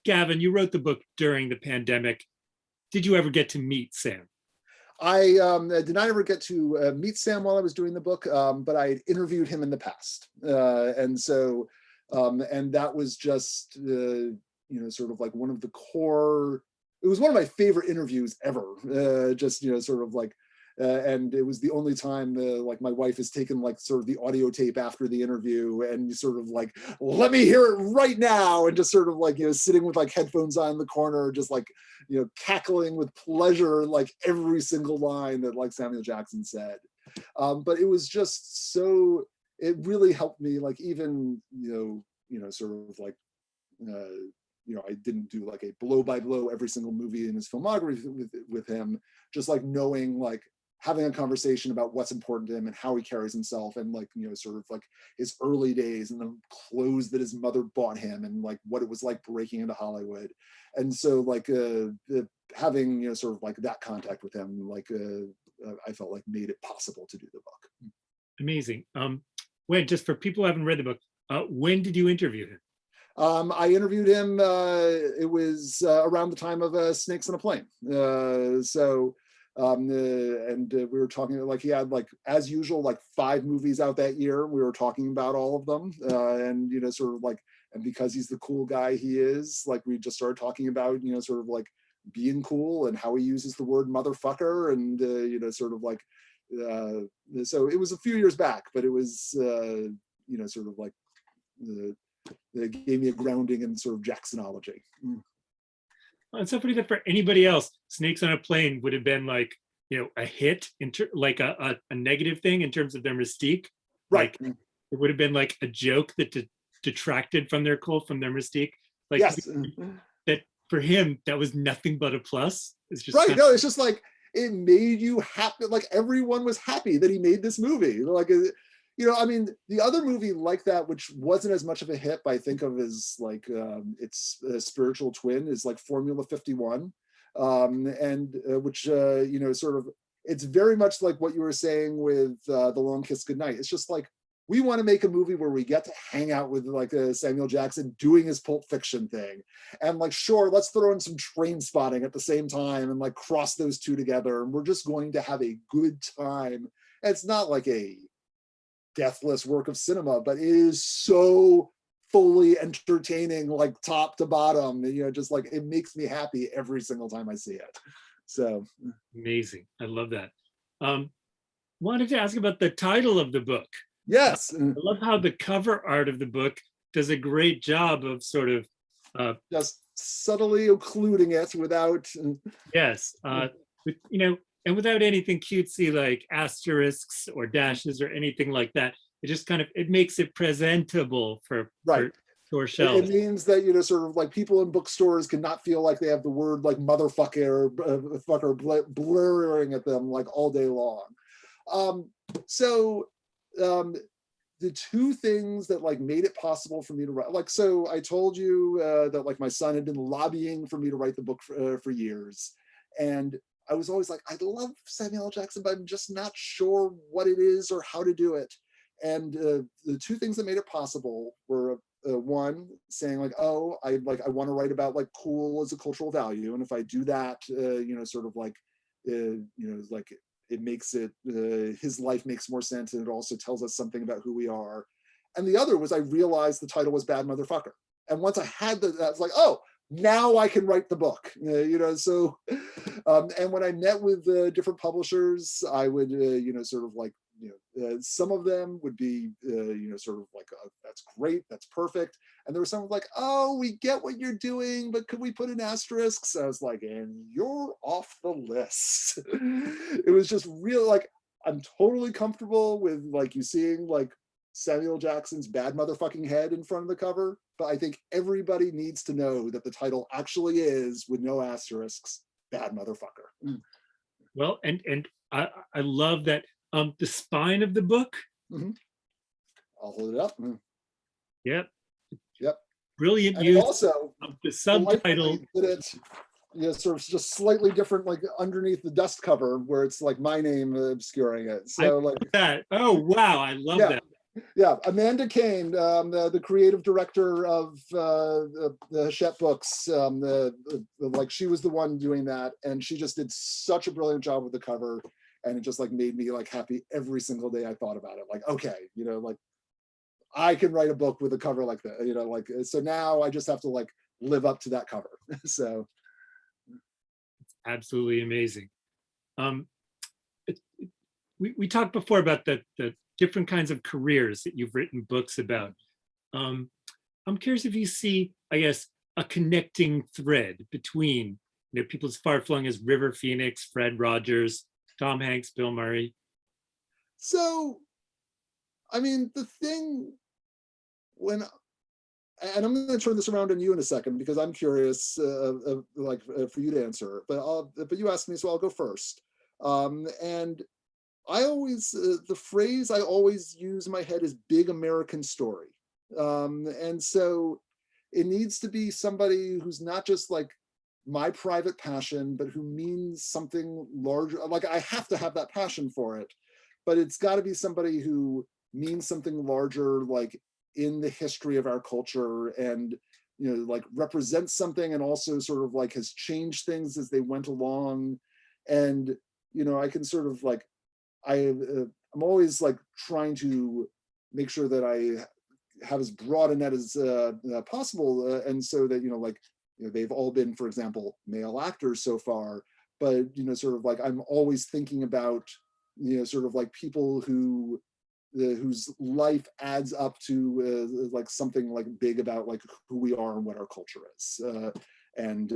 Gavin, you wrote the book during the pandemic. Did you ever get to meet Sam?
I did not ever get to meet Sam while I was doing the book, but I had interviewed him in the past. And so, and that was just, you know, sort of like one of the core, it was one of my favorite interviews ever. Just, you know, sort of like, and it was the only time like my wife has taken like sort of the audio tape after the interview and sort of like, let me hear it right now. And just sort of like, you know, sitting with like headphones on in the corner, just like, you know, cackling with pleasure, like every single line that like Samuel Jackson said. But it was just so, it really helped me, like even, you know, sort of like, you know, I didn't do like a blow by blow every single movie in his filmography with him, just like knowing, like having a conversation about what's important to him and how he carries himself, and like, you know, sort of like his early days and the clothes that his mother bought him and like what it was like breaking into Hollywood. And so like having, you know, sort of like that contact with him, like I felt like made it possible to do the book.
Amazing. When, just for people who haven't read the book, when did you interview him?
I interviewed him, it was around the time of Snakes on a Plane. And we were talking, like he had like, as usual, like 5 movies out that year. We were talking about all of them. And, you know, sort of like, and because he's the cool guy he is, like we just started talking about, you know, sort of like being cool and how he uses the word motherfucker, and you know, sort of like, so it was a few years back, but it was you know, sort of like it gave me a grounding in sort of Jacksonology.
Well, it's so funny that for anybody else, Snakes on a Plane would have been like, you know, a hit, like a negative thing in terms of their mystique.
Right.
Like, it would have been like a joke that detracted from their cult, from their mystique. Like,
Yes.
that for him, that was nothing but a plus. It's just
Right. No, it's just like, it made you happy. Like everyone was happy that he made this movie. Like, you know, I mean, the other movie like that, which wasn't as much of a hit, but I think of as like its spiritual twin, is like Formula 51, and which you know, sort of, it's very much like what you were saying with The Long Kiss Goodnight. It's just like, we want to make a movie where we get to hang out with like Samuel Jackson doing his Pulp Fiction thing, and like, sure, let's throw in some Train Spotting at the same time and like cross those two together, and we're just going to have a good time. And it's not like a deathless work of cinema, but it is so fully entertaining, like top to bottom. You know, just like, it makes me happy every single time I see it. So
amazing. I love that. Wanted to ask about the title of the book.
yes,
I love how the cover art of the book does a great job of sort of
just subtly occluding it without
yes, with, you know, and without anything cutesy like asterisks or dashes or anything like that. It just kind of, it makes it presentable for
right.
store
It
shelves.
means that, you know, sort of like people in bookstores cannot feel like they have the word like motherfucker or fucker blurring at them like all day long. The two things that like made it possible for me to write, like, so I told you that like my son had been lobbying for me to write the book for years, and I was always like, I love Samuel L. Jackson, but I'm just not sure what it is or how to do it. And the two things that made it possible were one, saying like, oh, I want to write about like cool as a cultural value, and if I do that, you know, sort of like, you know, like it makes it, his life makes more sense, and it also tells us something about who we are. And the other was, I realized the title was Bad Motherfucker, and once I had that, I was like, oh, now I can write the book, you know. So and when I met with different publishers, I would you know, sort of like, you know, some of them would be you know, sort of like, that's great, that's perfect, and there was some like, oh, we get what you're doing, but could we put in asterisks? I was like, and you're off the list. It was just real, like, I'm totally comfortable with like you seeing like Samuel Jackson's bad motherfucking head in front of the cover, but I think everybody needs to know that the title actually is, with no asterisks, Bad Motherfucker.
Well, and I love that the spine of the book.
Mm-hmm. I'll hold it up.
Yep.
Yep.
Brilliant
and
use
also
of the subtitle.
That it, you know, sort of just slightly different, like underneath the dust cover where it's like my name obscuring it. So like
that. Oh wow, I love that.
Yeah, Amanda Kane, the creative director of the Hachette books, like she was the one doing that, and she just did such a brilliant job with the cover, and it just like made me like happy every single day I thought about it. Like, okay, you know, like I can write a book with a cover like that, you know, like, so now I just have to like live up to that cover. So
it's absolutely amazing. We talked before about the different kinds of careers that you've written books about. I'm curious if you see, I guess, a connecting thread between, you know, people as far flung as River Phoenix, Fred Rogers, Tom Hanks, Bill Murray.
So, I mean, the thing when, and I'm going to turn this around on you in a second because I'm curious, for you to answer. But you asked me, so I'll go first. And I always, the phrase I always use in my head is big American story. And so it needs to be somebody who's not just like my private passion, but who means something larger. Like I have to have that passion for it, but it's got to be somebody who means something larger, like in the history of our culture, and, you know, like represents something, and also sort of like has changed things as they went along. And, you know, I can sort of like, I'm always like trying to make sure that I have as broad a net as possible, and so that, you know, like they've all been, for example, male actors so far, but sort of like I'm always thinking about sort of like people whose life adds up to like something like big about like who we are and what our culture is, and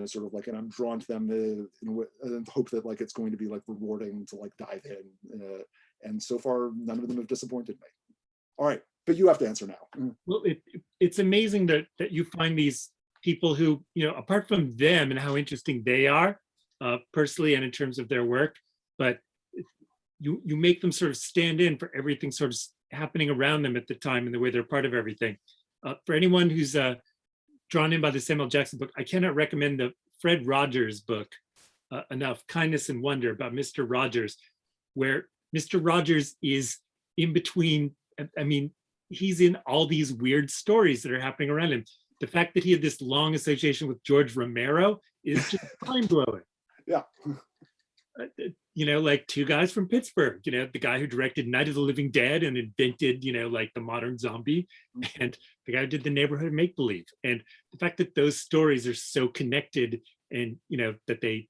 sort of like, and I'm drawn to them in the hope that like it's going to be like rewarding to like dive in, and so far none of them have disappointed me. All right, but you have to answer now.
Well, it's amazing that you find these people who, apart from them and how interesting they are personally and in terms of their work, but you make them sort of stand in for everything sort of happening around them at the time and the way they're part of everything. For anyone who's drawn in by the Samuel Jackson book, I cannot recommend the Fred Rogers book enough, Kindness and Wonder, about Mr. Rogers, where Mr. Rogers is in between. I mean, he's in all these weird stories that are happening around him. The fact that he had this long association with George Romero is just mind-blowing.
Yeah.
Like two guys from Pittsburgh, the guy who directed Night of the Living Dead and invented, like the modern zombie, and the guy who did The Neighborhood of Make Believe. And the fact that those stories are so connected and, that they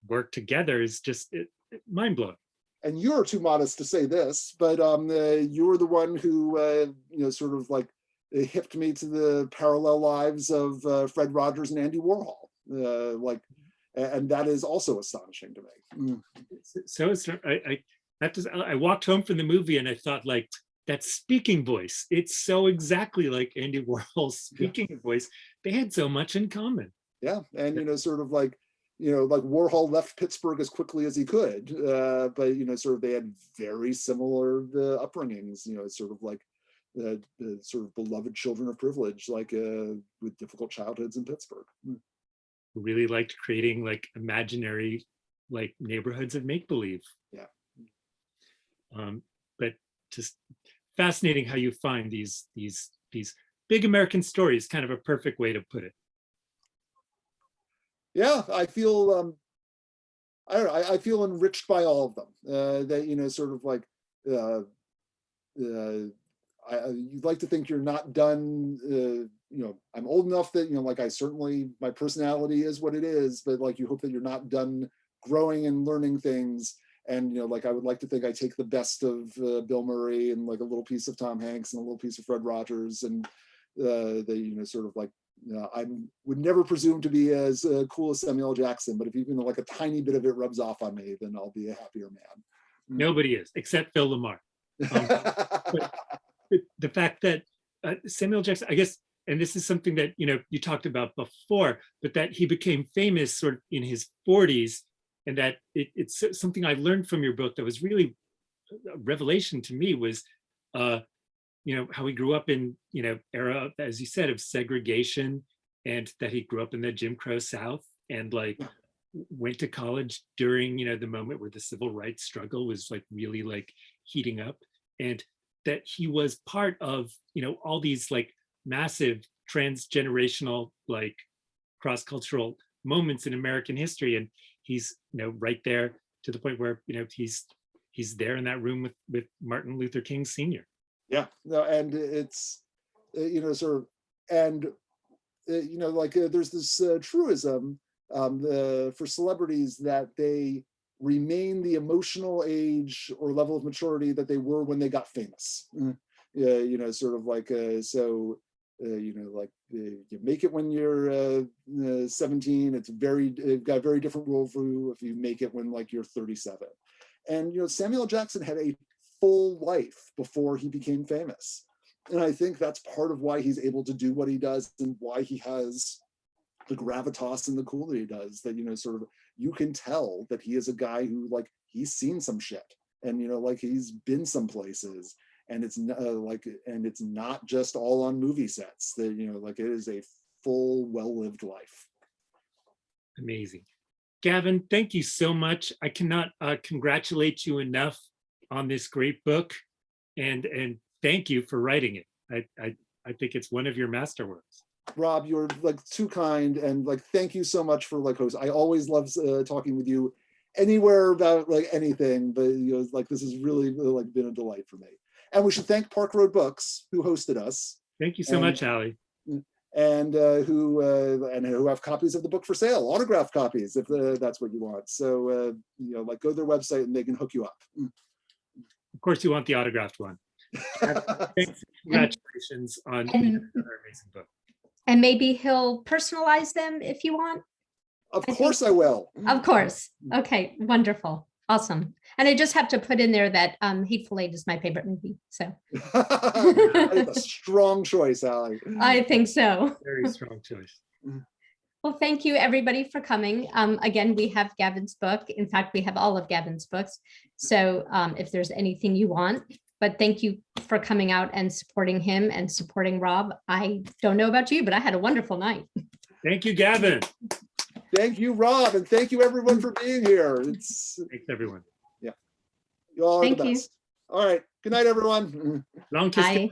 work together is just mind-blowing.
And you're too modest to say this, but you're the one who, sort of like hipped me to the parallel lives of Fred Rogers and Andy Warhol. And that is also astonishing to me.
So I walked home from the movie and I thought, like, that speaking voice, it's so exactly like Andy Warhol's speaking voice. They had so much in common.
Yeah, and sort of like, like Warhol left Pittsburgh as quickly as he could, but sort of they had very similar upbringings. Sort of like sort of beloved children of privilege, like with difficult childhoods in Pittsburgh.
Who really liked creating like imaginary like neighborhoods of make-believe.
Yeah.
But just fascinating how you find these big American stories, kind of a perfect way to put it.
Yeah, I feel I don't know, I feel enriched by all of them. That sort of like you'd like to think you're not done. I'm old enough that like I certainly, my personality is what it is, but like you hope that you're not done growing and learning things. And like I would like to think I take the best of Bill Murray and like a little piece of Tom Hanks and a little piece of Fred Rogers, and they sort of like I would never presume to be as cool as Samuel Jackson, but if even like a tiny bit of it rubs off on me, then I'll be a happier man.
Nobody is, except Phil Lamar. But the fact that Samuel Jackson, I guess, and this is something that you talked about before, but that he became famous sort of in his 40s, and that it's something I learned from your book that was really a revelation to me was how he grew up in era, as you said, of segregation, and that he grew up in the Jim Crow South, and like went to college during the moment where the civil rights struggle was like really like heating up, and that he was part of all these like massive transgenerational like cross-cultural moments in American history, and he's right there to the point where he's there in that room with Martin Luther King Sr.
Yeah, no, and it's sort of, and like there's this truism for celebrities that they remain the emotional age or level of maturity that they were when they got famous. Sort of like so like you make it when you're 17, it's got a very different worldview if you make it when like you're 37. And Samuel Jackson had a full life before he became famous, and I think that's part of why he's able to do what he does and why he has the gravitas and the cool that he does. That sort of you can tell that he is a guy who like he's seen some shit, and like he's been some places, and it's and it's not just all on movie sets. That like it is a full, well-lived life.
Amazing. Gavin, thank you so much. I cannot congratulate you enough on this great book, and thank you for writing it. I think it's one of your masterworks.
Rob, you're like too kind, and like thank you so much for like host. I always love talking with you anywhere about like anything, but like this has really like been a delight for me. And we should thank Park Road Books who hosted us.
Thank you so much, Ali.
and who have copies of the book for sale, autographed copies, if that's what you want. So like go to their website and they can hook you up.
Of course, you want the autographed one. Thanks. Congratulations on
And-
another amazing book.
And maybe he'll personalize them if you want.
Of
I
course I will.
Of course. Okay, wonderful. Awesome. And I just have to put in there that Hateful Eight is my favorite movie. So
That is a strong choice, Allie.
I think so.
Very strong choice.
Well, thank you everybody for coming. Again, we have Gavin's book. In fact, we have all of Gavin's books. So if there's anything you want, but thank you for coming out and supporting him and supporting Rob. I don't know about you, but I had a wonderful night.
Thank you, Gavin.
Thank you, Rob, and thank you everyone for being here. It's
Thanks, everyone.
you all are
Thank
the
you.
best. All right. Good night, everyone.
Long kiss.
Bye.